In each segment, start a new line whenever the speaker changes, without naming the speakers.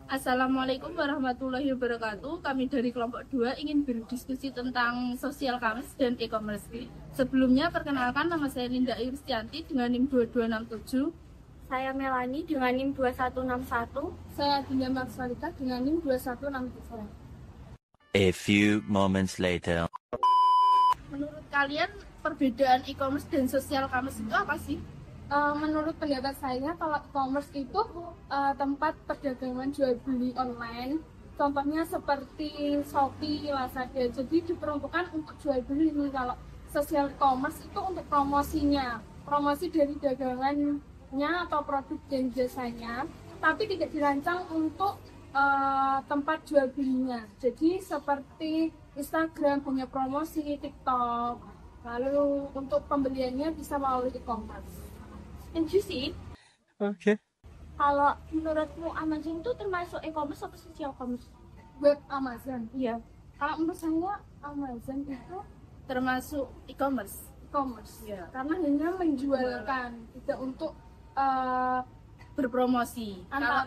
Assalamualaikum warahmatullahi wabarakatuh. Kami dari kelompok 2 ingin berdiskusi tentang social commerce dan e-commerce. Sebelumnya, perkenalkan nama saya Linda Iristianti dengan NIM 2267.
Saya Melani dengan NIM 2161.
Saya Dinda Marsvalita dengan NIM 2163.
A few moments later.
Menurut kalian, perbedaan e-commerce dan social commerce itu apa sih?
Menurut pendapat saya, kalau e-commerce itu tempat perdagangan jual beli online. Contohnya seperti Shopee, Lazada. Jadi diperuntukkan untuk jual beli. Kalau social commerce itu untuk promosinya, promosi dari dagangannya atau produk dan jasanya, tapi tidak dirancang untuk tempat jual belinya. Jadi seperti Instagram punya promosi, TikTok, lalu untuk pembeliannya bisa melalui e-commerce.
Setuju sih.
Oke.
Kalau menurutmu Amazon itu termasuk e-commerce atau social commerce?
Buat Amazon,
Iya.
kalau menurut saya Amazon itu
Termasuk e-commerce.
e-commerce,
Iya.
karena hanya menjualkan, tidak untuk
Berpromosi.
antara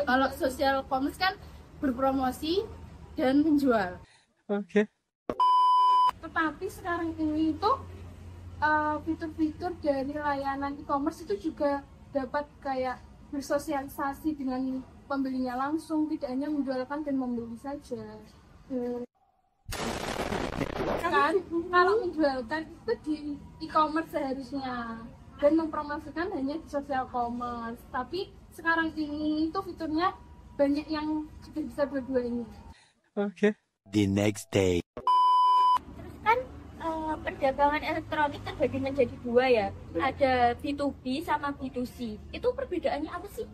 Kalau social commerce kan berpromosi dan menjual.
Oke.
Tetapi sekarang ini itu fitur-fitur dari layanan e-commerce itu juga dapat kayak bersosialisasi dengan pembelinya langsung, tidak hanya menjualkan dan membeli saja. Kan kalau menjualkan itu di e-commerce seharusnya, dan mempromosikan hanya di social commerce. Tapi sekarang ini itu fiturnya banyak yang sudah bisa dua-duanya.
Oke.
The next day.
Terus kan perdagangan elektronik terbagi menjadi dua ya. Ada B2B sama B2C. Itu perbedaannya apa sih?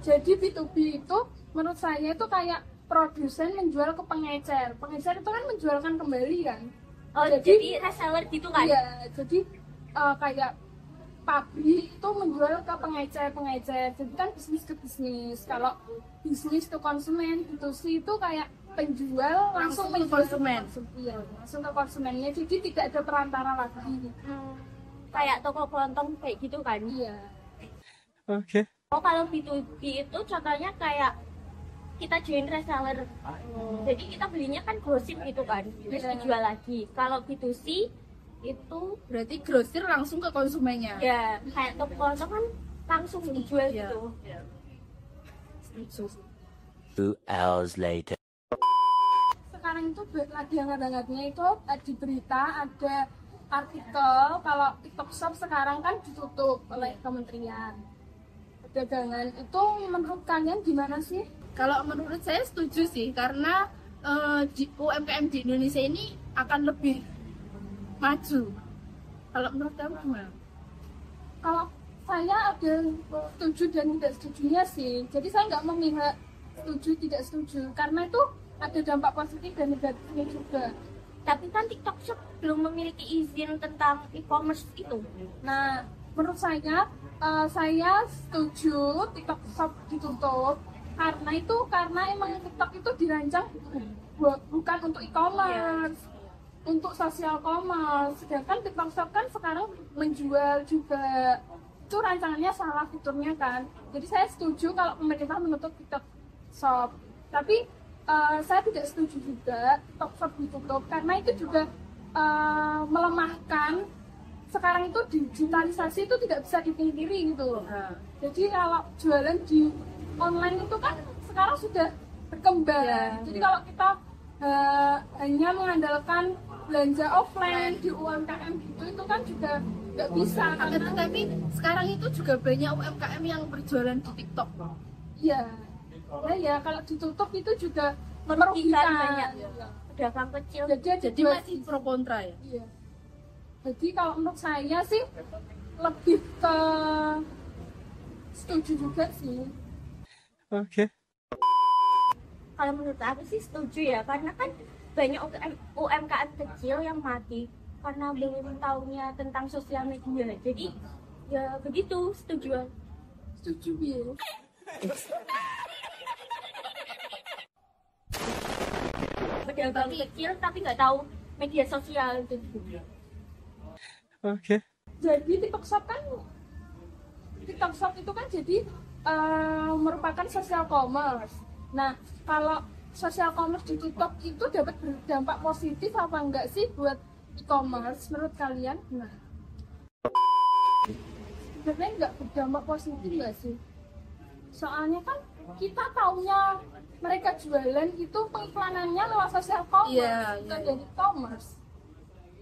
Jadi B2B itu menurut saya itu kayak produsen menjual ke pengecer. Pengecer itu kan menjualkan kembali kan.
Oh, jadi reseller gitu kan?
Iya, jadi kayak pabrik itu menjual ke pengecer. Jadi kan bisnis ke bisnis. Kalau bisnis ke konsumen, B2C itu kayak penjual langsung
ke
menjual
konsumen.
Iya, langsung ke konsumennya. Jadi tidak ada perantara lagi.
Kayak toko kelontong kayak gitu kan?
Iya.
Oke.
Oh, kalau B2B itu contohnya kayak kita join reseller. Jadi kita belinya kan grosir gitu kan, terus
Iya.
dijual lagi. Kalau B2C itu
Berarti grosir langsung ke konsumennya.
ya kayak toko kelontong kan langsung dijual
Iya.
gitu.
Setuju sih.
2 hours later.
Sekarang itu lagi hangat-hangatnya itu di berita ada artikel kalau TikTok Shop sekarang kan ditutup oleh Kementerian Perdagangan. Itu menurut kalian gimana sih?
Kalau menurut saya setuju sih, karena di UMKM di Indonesia ini akan lebih maju. Kalau menurut kamu gimana?
Kalau saya ada setuju dan tidak setujunya sih. Jadi saya nggak memihak setuju tidak setuju, karena itu ada dampak positif dan negatifnya juga.
Tapi kan TikTok Shop belum memiliki izin tentang e-commerce itu.
Nah, menurut saya setuju TikTok Shop ditutup karena emang TikTok itu dirancang bukan untuk e-commerce, untuk social commerce. Sedangkan TikTok Shop kan sekarang menjual juga. Itu rancangannya salah fiturnya kan. Jadi saya setuju kalau pemerintah menutup TikTok Shop. Tapi saya tidak setuju juga TikTok Shop ditutup karena itu juga melemahkan. Sekarang itu digitalisasi itu tidak bisa dipungkiri gitu. Jadi kalau jualan di online itu kan sekarang sudah berkembang. Jadi kalau kita hanya mengandalkan belanja offline di UMKM gitu, itu kan juga nggak bisa.
Tapi sekarang itu juga banyak UMKM yang berjualan di TikTok.
Iya. Ya kalau ditutup itu juga
Merugikan
merugikan.
banyak pedagang kecil.
Jadi masih pro kontra ya.
Iya. Jadi kalau menurut saya sih lebih ke setuju juga sih.
Oke.
Kalau menurut aku sih setuju ya, karena kan banyak UMKM kecil yang mati karena belum tahunya tentang sosial media. Jadi ya begitu, setuju.
Setuju ya.
Pedagang kecil tapi nggak tahu media sosial itu.
Oke.
Jadi TikTok Shop kan TikTok Shop itu kan jadi merupakan social commerce. Nah, kalau social commerce di TikTok itu dapat berdampak positif apa enggak sih buat e-commerce menurut kalian? Nah, sebenarnya enggak berdampak positif enggak sih? Soalnya kan kita taunya mereka jualan itu pengiklanannya lewat social commerce, bukan dari e-commerce.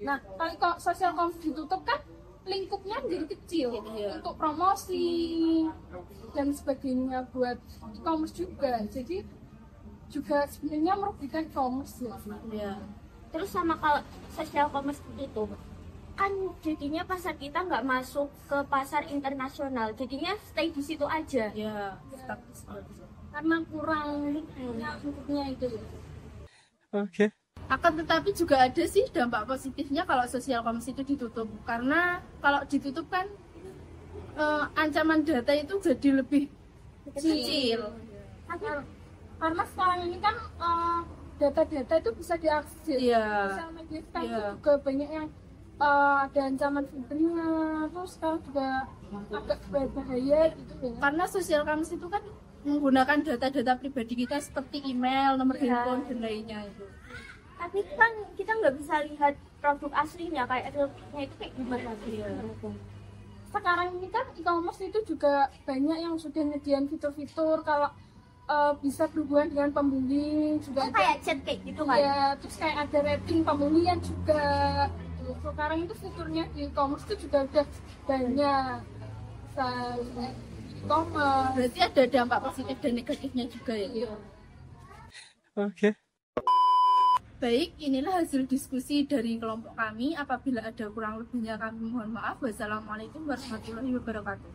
Nah, kalau social commerce ditutup kan lingkupnya jadi kecil untuk promosi dan sebagainya buat e-commerce juga. Jadi juga sebenarnya merugikan e-commerce ya.
Terus sama kalau social commerce itu kan jadinya pasar kita nggak masuk ke pasar internasional, jadinya stay di situ aja.
Karena kurang lingkupnya itu.
Okay.
Akan tetapi juga ada sih dampak positifnya kalau social commerce itu ditutup, karena kalau ditutup kan ancaman data itu jadi lebih kecil.
Karena sekarang ini kan data-data itu bisa diakses. Sosial media sekarang itu juga banyak yang ada ancaman fibernya, terus sekarang juga agak berbahaya gitu ya.
Karena social commerce itu kan menggunakan data-data pribadi kita seperti email, nomor handphone dan lainnya itu.
Tapi kan kita nggak bisa lihat produk aslinya, kayak realnya itu kayak gimana sih?
Sekarang ini kan e-commerce itu juga banyak yang sudah nyediain fitur-fitur kalau bisa berhubungan dengan pembeli juga.
Kayak chat kayak gitu kan?
Ya, terus kayak ada rating pembelian juga. Sekarang itu fiturnya di e-commerce itu juga udah banyak. Bisa e-commerce.
Berarti ada dampak positif dan negatifnya juga ya.
Okay.
Baik, inilah hasil diskusi dari kelompok kami. Apabila ada kurang lebihnya kami mohon maaf. Wassalamualaikum warahmatullahi wabarakatuh.